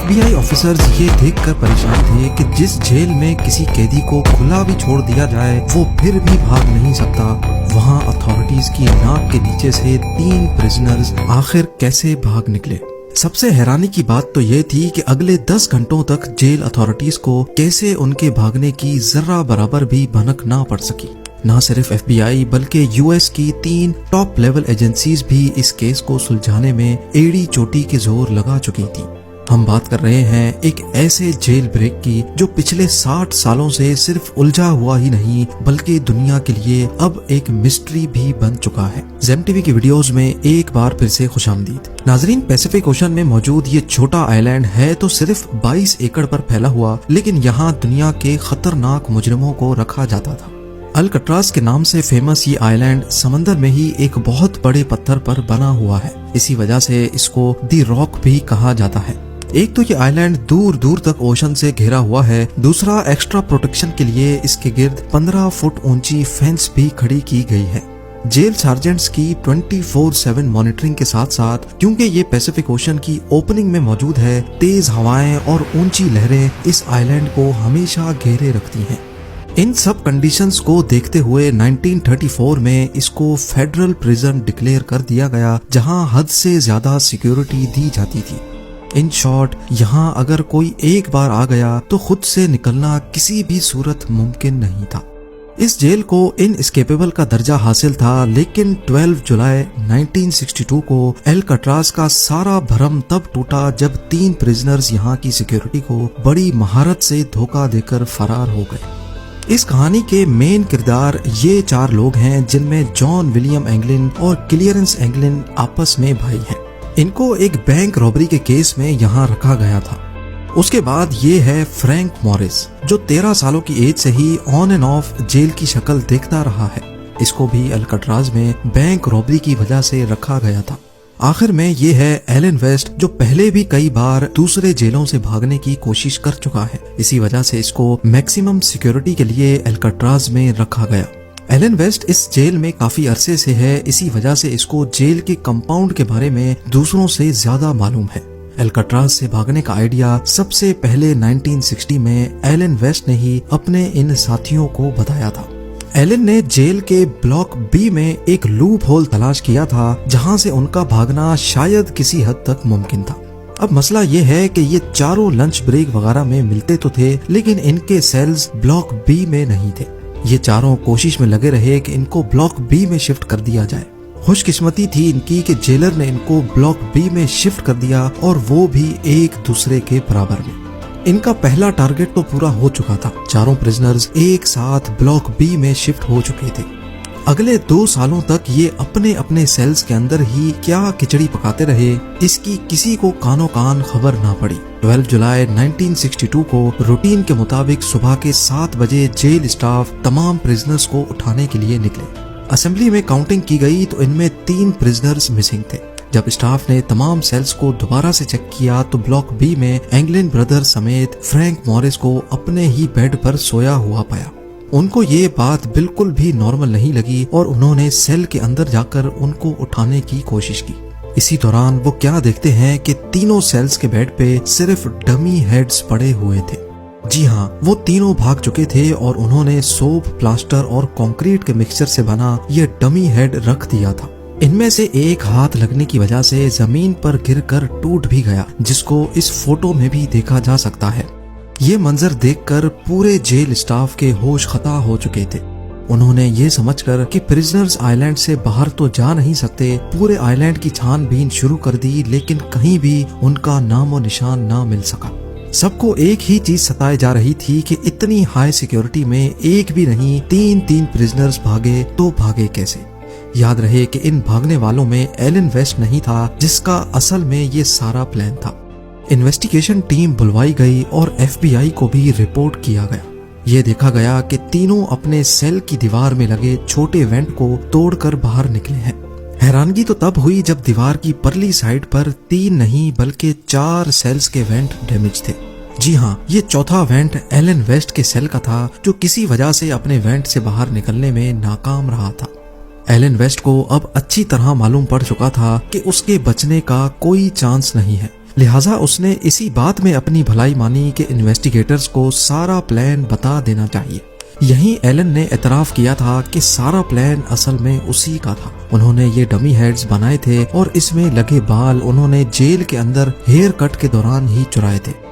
FBI officers ये देखकर परेशान थे कि जिस जेल में किसी कैदी को खुला भी छोड़ दिया जाए वो फिर भी भाग नहीं सकता, वहाँ अथॉरिटीज की नाक के नीचे से 3 प्रिजनर्स आखिर कैसे भाग निकले। सबसे हैरानी की बात तो ये थी कि अगले 10 घंटों तक जेल अथॉरिटीज को कैसे उनके भागने की जर्रा बराबर भी भनक ना पड़ सकी। ना सिर्फ FBI बल्कि US की 3 टॉप लेवल एजेंसीज भी इस केस को सुलझाने में एड़ी चोटी के जोर लगा चुकी थी। हम बात कर रहे हैं एक ऐसे जेल ब्रेक की जो पिछले 60 सालों से सिर्फ उलझा हुआ ही नहीं बल्कि दुनिया के लिए अब एक मिस्ट्री भी बन चुका है। ज़ेम टीवी की वीडियोस में एक बार फिर से खुशामदीद। नाजरीन, पैसिफिक ओशन में मौजूद ये छोटा आइलैंड है तो सिर्फ 22 एकड़ पर फैला हुआ, लेकिन यहाँ दुनिया के खतरनाक मुजरिमों को रखा जाता था। अल्कट्राज के नाम से फेमस ये आइलैंड समंदर में ही एक बहुत बड़े पत्थर पर बना हुआ है। इसी वजह से इसको दी रॉक भी कहा जाता है। एक तो ये आइलैंड दूर दूर तक ओशन से घिरा हुआ है, दूसरा एक्स्ट्रा प्रोटेक्शन के लिए इसके गिर्द 15 फुट ऊंची फेंस भी खड़ी की गई है। जेल सार्जेंट्स की 24/7 मॉनिटरिंग के साथ साथ, क्योंकि ये पैसिफिक ओशन की ओपनिंग में मौजूद है, तेज हवाएं और ऊंची लहरें इस आइलैंड को हमेशा घेरे रखती हैं। इन सब कंडीशंस को देखते हुए 1934 में इसको फेडरल प्रिजन डिक्लेयर कर दिया गया, जहां हद से ज्यादा सिक्योरिटी दी जाती थी। इन शॉर्ट, यहाँ अगर कोई एक बार आ गया तो खुद से निकलना किसी भी सूरत मुमकिन नहीं था। इस जेल को इनएस्केपेबल का दर्जा हासिल था, लेकिन 12 जुलाई 1962 को अल्काट्राज का सारा भरम तब टूटा जब 3 प्रिजनर्स यहाँ की सिक्योरिटी को बड़ी महारत से धोखा देकर फरार हो गए। इस कहानी के मेन किरदार ये 4 लोग हैं, जिनमें जॉन विलियम एंगलिन और क्लियरेंस एंगलिन आपस में भाई हैं। इनको एक बैंक रॉबरी के केस में यहाँ रखा गया था। उसके बाद ये है फ्रैंक मॉरिस, जो 13 सालों की एज से ही ऑन एंड ऑफ जेल की शक्ल देखता रहा है। इसको भी अल्काट्राज में बैंक रॉबरी की वजह से रखा गया था। आखिर में ये है एलन वेस्ट, जो पहले भी कई बार दूसरे जेलों से भागने की कोशिश कर चुका है। इसी वजह से इसको मैक्सिमम सिक्योरिटी के लिए अल्काट्राज में रखा गया। एलन वेस्ट इस जेल में काफी अरसे से है, इसी वजह से इसको जेल के कंपाउंड के बारे में दूसरों से ज्यादा मालूम है। अल्काट्राज से भागने का आइडिया सबसे पहले 1960 में एलन वेस्ट ने ही अपने इन साथियों को बताया था। एलन ने जेल के ब्लॉक बी में एक लूप होल तलाश किया था, जहां से उनका भागना शायद किसी हद तक मुमकिन था। अब मसला ये है कि ये चारों लंच ब्रेक वगैरह में मिलते तो थे, लेकिन इनके सेल्स ब्लॉक बी में नहीं थे। ये चारों कोशिश में लगे रहे कि इनको ब्लॉक बी में शिफ्ट कर दिया जाए। खुशकिस्मती थी इनकी कि जेलर ने इनको ब्लॉक बी में शिफ्ट कर दिया, और वो भी एक दूसरे के बराबर में। इनका पहला टारगेट तो पूरा हो चुका था। चारों प्रिजनर्स एक साथ ब्लॉक बी में शिफ्ट हो चुके थे। अगले 2 सालों तक ये अपने अपने सेल्स के अंदर ही क्या खिचड़ी पकाते रहे, इसकी किसी को कानो कान खबर ना पड़ी। 12 जुलाई 1962 को रूटीन के मुताबिक सुबह के 7 बजे जेल स्टाफ तमाम प्रिजनर्स को उठाने के लिए निकले। असेंबली में काउंटिंग की गई तो इनमें 3 प्रिजनर्स मिसिंग थे। जब स्टाफ ने तमाम सेल्स को दोबारा से चेक किया तो ब्लॉक बी में एंगलिन ब्रदर समेत फ्रैंक मॉरिस को अपने ही बेड पर सोया हुआ पाया। उनको ये बात बिल्कुल भी नॉर्मल नहीं लगी और उन्होंने सेल के अंदर जाकर उनको उठाने की कोशिश की। इसी दौरान वो क्या देखते हैं कि तीनों सेल्स के बेड पे सिर्फ डमी हेड्स पड़े हुए थे। जी हाँ, वो तीनों भाग चुके थे और उन्होंने सोप, प्लास्टर और कंक्रीट के मिक्सचर से बना ये डमी हेड रख दिया था। इनमें से एक हाथ लगने की वजह से जमीन पर गिरकर टूट भी गया, जिसको इस फोटो में भी देखा जा सकता है। ये मंजर देखकर पूरे जेल स्टाफ के होश खता हो चुके थे। उन्होंने ये समझकर कि प्रिजनर्स आइलैंड से बाहर तो जा नहीं सकते, पूरे आइलैंड की छानबीन शुरू कर दी, लेकिन कहीं भी उनका नामो निशान ना मिल सका। सबको एक ही चीज सताए जा रही थी कि इतनी हाई सिक्योरिटी में एक भी नहीं 3 प्रिजनर्स भागे तो भागे कैसे। याद रहे कि इन भागने वालों में एलन वेस्ट नहीं था, जिसका असल में ये सारा प्लान था। इन्वेस्टिगेशन टीम बुलवाई गई और FBI को भी रिपोर्ट किया गया। ये देखा गया कि तीनों अपने सेल की दीवार में लगे छोटे वेंट को तोड़कर बाहर निकले हैं। हैरानगी तो तब हुई जब दीवार की परली साइड पर 3 नहीं बल्कि 4 सेल्स के वेंट डैमेज थे। जी हाँ, ये चौथा वेंट एलन वेस्ट के सेल का था, जो किसी वजह से अपने वेंट से बाहर निकलने में नाकाम रहा था। एलन वेस्ट को अब अच्छी तरह मालूम पड़ चुका था कि उसके बचने का कोई चांस नहीं है। لہٰذا اس نے اسی بات میں اپنی بھلائی مانی کہ انویسٹیگیٹرز کو سارا پلان بتا دینا چاہیے۔ یہیں ایلن نے اعتراف کیا تھا کہ سارا پلان اصل میں اسی کا تھا۔ انہوں نے یہ ڈمی ہیڈز بنائے تھے اور اس میں لگے بال انہوں نے جیل کے اندر ہیئر کٹ کے دوران ہی چرائے تھے۔